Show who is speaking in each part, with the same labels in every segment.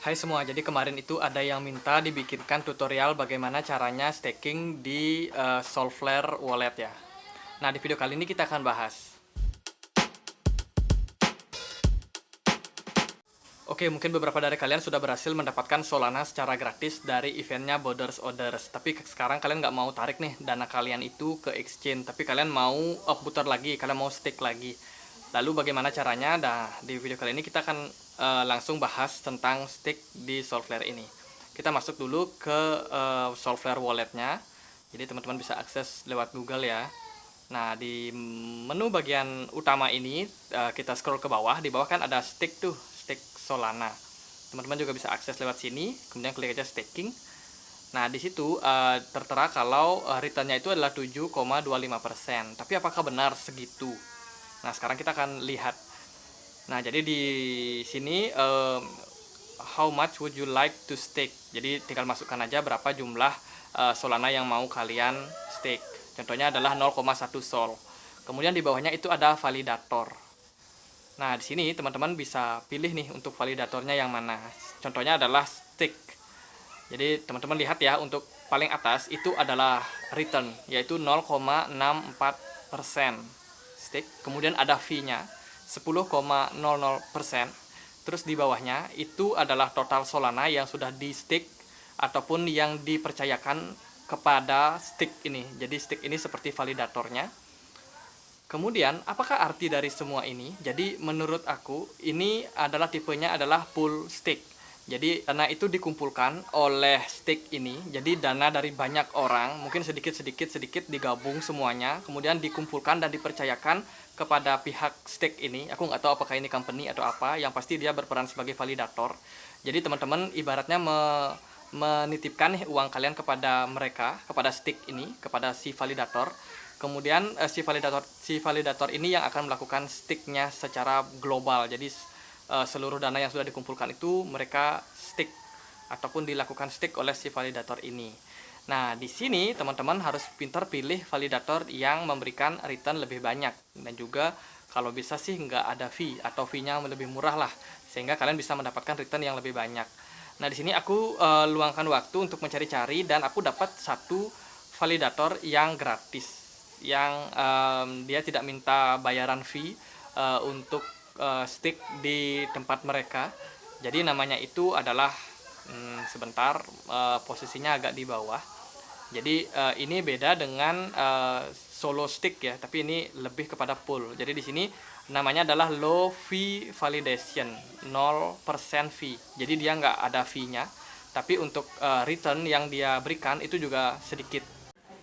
Speaker 1: Hai semua, jadi kemarin itu ada yang minta dibikinkan tutorial bagaimana caranya staking di Solflare Wallet ya. Nah, di video kali ini kita akan bahas. Oke, mungkin beberapa dari kalian sudah berhasil mendapatkan Solana secara gratis dari eventnya Borders Orders. Tapi sekarang kalian nggak mau tarik nih dana kalian itu ke exchange, tapi kalian mau putar lagi, kalian mau stake lagi. Lalu bagaimana caranya? Nah, di video kali ini kita akan langsung bahas tentang stake di Solflare ini. Kita masuk dulu ke Solflare walletnya. Jadi teman-teman bisa akses lewat Google ya. Nah, di menu bagian utama ini kita scroll ke bawah. Di bawah kan ada stake tuh, stake Solana. Teman-teman juga bisa akses lewat sini. Kemudian klik aja staking. Nah, di situ tertera kalau returnnya itu adalah 7,25%. Tapi apakah benar segitu? Nah, sekarang kita akan lihat. Nah, jadi di sini how much would you like to stake? Jadi tinggal masukkan aja berapa jumlah Solana yang mau kalian stake. Contohnya adalah 0,1 Sol. Kemudian di bawahnya itu ada validator. Nah, di sini teman-teman bisa pilih nih untuk validatornya yang mana. Contohnya adalah stake. Jadi teman-teman lihat ya, untuk paling atas itu adalah return, yaitu 0,64% stake. Kemudian ada fee-nya 10,00%. Terus di bawahnya itu adalah total Solana yang sudah di stake ataupun yang dipercayakan kepada stake ini. Jadi stake ini seperti validatornya. Kemudian, apakah arti dari semua ini? Jadi, menurut aku, ini adalah tipenya adalah pool stake. Jadi, dana itu dikumpulkan oleh stake ini. Jadi, dana dari banyak orang, mungkin sedikit digabung semuanya, kemudian dikumpulkan dan dipercayakan kepada pihak stake ini. Aku nggak tahu apakah ini company atau apa, yang pasti dia berperan sebagai validator. Jadi, teman-teman ibaratnya menitipkan uang kalian kepada mereka, kepada stake ini, kepada si validator. Kemudian si validator ini yang akan melakukan stake-nya secara global. Jadi seluruh dana yang sudah dikumpulkan itu mereka stake ataupun dilakukan stake oleh si validator ini. Nah, di sini teman-teman harus pintar pilih validator yang memberikan return lebih banyak, dan juga kalau bisa sih nggak ada fee atau fee-nya lebih murah lah, sehingga kalian bisa mendapatkan return yang lebih banyak. Nah, di sini aku luangkan waktu untuk mencari-cari dan aku dapat satu validator yang gratis, yang dia tidak minta bayaran fee untuk stake di tempat mereka. Jadi namanya itu adalah sebentar, posisinya agak di bawah. Jadi ini beda dengan solo stake ya, tapi ini lebih kepada pool. Jadi di sini namanya adalah low fee validation, 0% fee. Jadi dia nggak ada fee-nya, tapi untuk return yang dia berikan itu juga sedikit.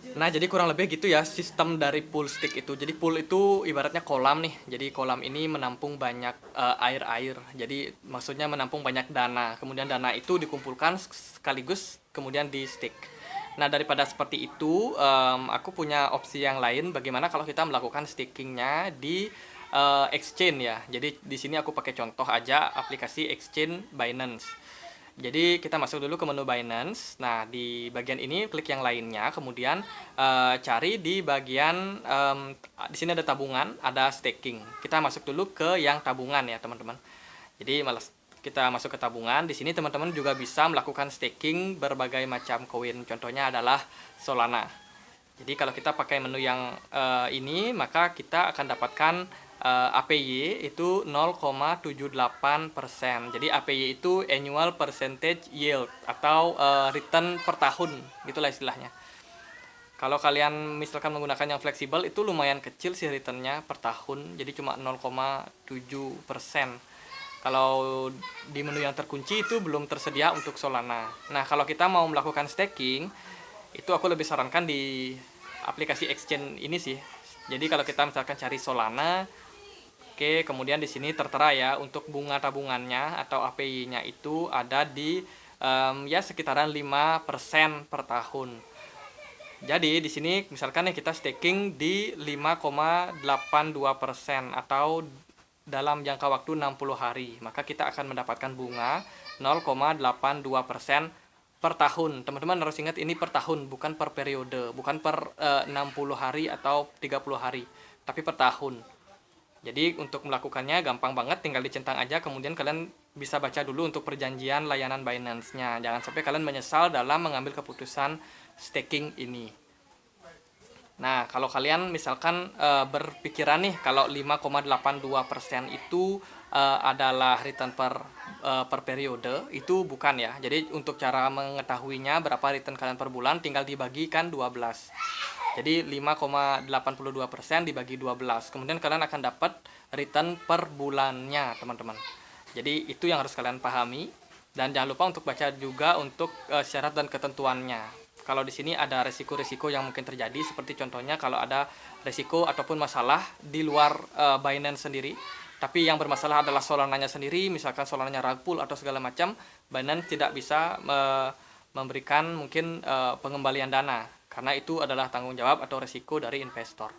Speaker 1: Nah, jadi kurang lebih gitu ya sistem dari pool stick itu. Jadi pool itu ibaratnya kolam nih. Jadi kolam ini menampung banyak air-air. Jadi maksudnya menampung banyak dana. Kemudian dana itu dikumpulkan sekaligus kemudian di stick. Nah, daripada seperti itu, aku punya opsi yang lain. Bagaimana kalau kita melakukan stakingnya di exchange ya. Jadi di sini aku pakai contoh aja aplikasi exchange Binance. Jadi kita masuk dulu ke menu Binance. Nah, di bagian ini klik yang lainnya, kemudian cari di bagian di sini ada tabungan, ada staking. Kita masuk dulu ke yang tabungan ya, teman-teman. Jadi kita masuk ke tabungan. Di sini teman-teman juga bisa melakukan staking berbagai macam koin. Contohnya adalah Solana. Jadi kalau kita pakai menu yang ini, maka kita akan dapatkan APY itu 0,78%. Jadi APY itu annual percentage yield atau return per tahun, gitulah istilahnya. Kalau kalian misalkan menggunakan yang fleksibel itu lumayan kecil sih returnnya per tahun, jadi cuma 0,7%. Kalau di menu yang terkunci itu belum tersedia untuk Solana. Nah, kalau kita mau melakukan staking, itu aku lebih sarankan di aplikasi exchange ini sih. Jadi kalau kita misalkan cari Solana, oke, kemudian di sini tertera ya untuk bunga tabungannya atau APY-nya itu ada di ya sekitaran 5% per tahun. Jadi di sini misalkan nih kita staking di 5,82% atau dalam jangka waktu 60 hari, maka kita akan mendapatkan bunga 0,82% per tahun. Teman-teman harus ingat ini per tahun, bukan per periode, bukan per 60 hari atau 30 hari, tapi per tahun. Jadi untuk melakukannya gampang banget, tinggal dicentang aja, kemudian kalian bisa baca dulu untuk perjanjian layanan Binance-nya. Jangan sampai kalian menyesal dalam mengambil keputusan staking ini. Nah, kalau kalian misalkan berpikiran nih kalau 5,82% itu adalah return per periode, itu bukan ya. Jadi untuk cara mengetahuinya berapa return kalian per bulan tinggal dibagikan 12. Jadi 5,82% dibagi 12. Kemudian kalian akan dapat return per bulannya, teman-teman. Jadi itu yang harus kalian pahami, dan jangan lupa untuk baca juga untuk syarat dan ketentuannya. Kalau di sini ada resiko-resiko yang mungkin terjadi, seperti contohnya kalau ada resiko ataupun masalah di luar Binance sendiri, tapi yang bermasalah adalah Solananya sendiri, misalkan Solananya rug pull atau segala macam, Binance tidak bisa memberikan mungkin pengembalian dana, karena itu adalah tanggung jawab atau resiko dari investor.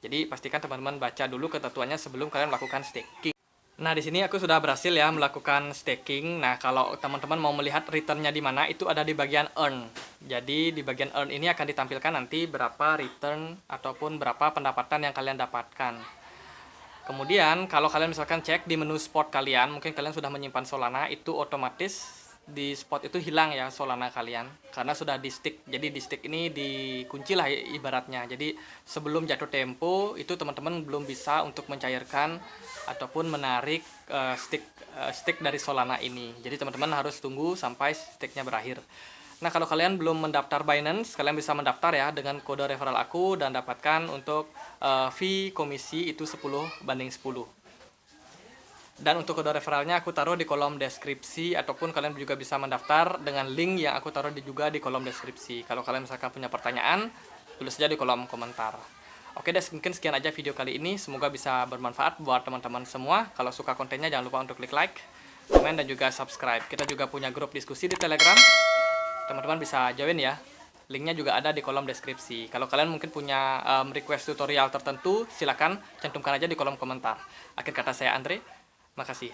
Speaker 1: Jadi pastikan teman-teman baca dulu ketentuannya sebelum kalian melakukan staking. Nah, di sini aku sudah berhasil ya melakukan staking. Nah, kalau teman-teman mau melihat returnnya di mana, itu ada di bagian earn. Jadi di bagian earn ini akan ditampilkan nanti berapa return ataupun berapa pendapatan yang kalian dapatkan. Kemudian kalau kalian misalkan cek di menu spot kalian, mungkin kalian sudah menyimpan Solana, itu otomatis di spot itu hilang ya Solana kalian, karena sudah di stick. Jadi di stick ini dikunci lah ibaratnya. Jadi sebelum jatuh tempo itu teman-teman belum bisa untuk mencairkan ataupun menarik stick dari Solana ini. Jadi teman-teman harus tunggu sampai sticknya berakhir. Nah, kalau kalian belum mendaftar Binance, kalian bisa mendaftar ya dengan kode referral aku dan dapatkan untuk fee komisi itu 10/10. Dan untuk kode referralnya aku taruh di kolom deskripsi, ataupun kalian juga bisa mendaftar dengan link yang aku taruh juga di kolom deskripsi. Kalau kalian misalkan punya pertanyaan, tulis saja di kolom komentar. Oke deh, mungkin sekian aja video kali ini. Semoga bisa bermanfaat buat teman-teman semua. Kalau suka kontennya jangan lupa untuk klik like, komen, dan juga subscribe. Kita juga punya grup diskusi di Telegram. Teman-teman bisa join ya. Linknya juga ada di kolom deskripsi. Kalau kalian mungkin punya request tutorial tertentu, silakan cantumkan aja di kolom komentar. Akhir kata saya Andre. Makasih.